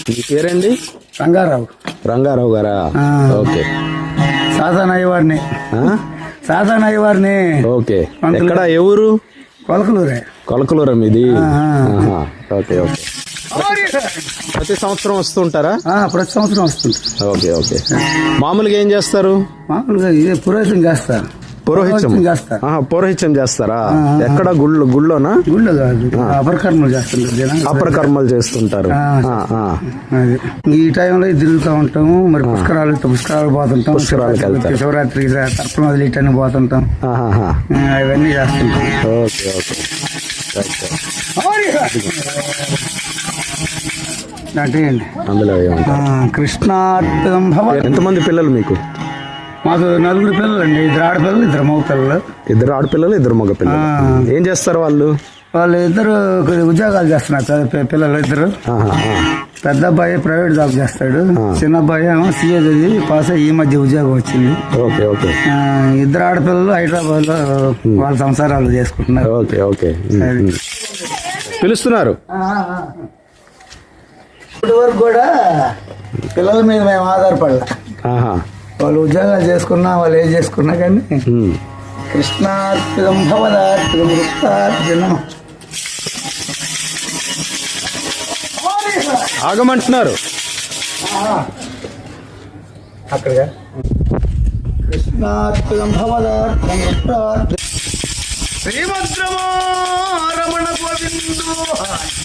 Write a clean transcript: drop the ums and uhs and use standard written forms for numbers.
మీ పేరండి? రంగారావు. రంగారావు గారా? Okay. సాధానయ్యవారిని. Okay. ఎక్కడ, ఏ ఊరు? కొలకలూరే. కొలకలూరా మీది? Okay okay. ప్రతి సంవత్సరం వస్తుంటారా? ప్రతి సంవత్సరం వస్తుంది. Okay okay. మామూలుగా ఏం చేస్తారు? మామూలుగా ఇదే పురోహితం చేస్తా. పౌరోహిత్యం చేస్తారా? ఎక్కడ, గుళ్ళోనా? గుళ్ళో కాదు, అపరకర్మలు చేస్తుంటారు. అపరకర్మలు చేస్తుంటారు. ఈ టైంలో తిరుగుతూ ఉంటాము. మరి పుష్కరాలు పోతుంటాం. శివరాత్రి తర్పణ వదిలిటని పోతుంటాం. అవన్నీ చేస్తుంటాం. Okay okay. అంటే అందులో కృష్ణార్థం భవ. ఎంతమంది పిల్లలు మీకు? మాకు 4 పిల్లలండి. 2 ఆడపిల్లలు, 2 మగ పిల్లలు. 2 ఆడపిల్లలు, 2 మగ పిల్లలు. ఏం చేస్తారు వాళ్ళు? వాళ్ళు ఇద్దరు ఉద్యోగాలు చేస్తున్నారు. పిల్లలు ఇద్దరు. పెద్ద అబ్బాయి ప్రైవేట్ జాబ్ చేస్తాడు. చిన్న అబ్బాయి ఏమో సిఏ చదివి పాస్ అయ్యి ఈ మధ్య ఉద్యోగం వచ్చింది. Okay okay. 2 ఆడపిల్లలు హైదరాబాద్ లో వాళ్ళ సంసారాలు చేసుకుంటున్నారు. Okay okay. పిలుస్తున్నారు. ఇప్పటి వరకు కూడా పిల్లల మీద మేము ఆధారపడలే. వాళ్ళు ఉద్యోగాలు చేసుకున్నా, వాళ్ళు ఏం చేసుకున్నా కానీ కృష్ణార్పితం భవదార్పితం వృత్తార్జనం. ఆగమంటున్నారు అక్కడ. కృష్ణార్పితం భవదార్పితం వృత్తార్జనం. శ్రీమద్రమణ గోవిందో.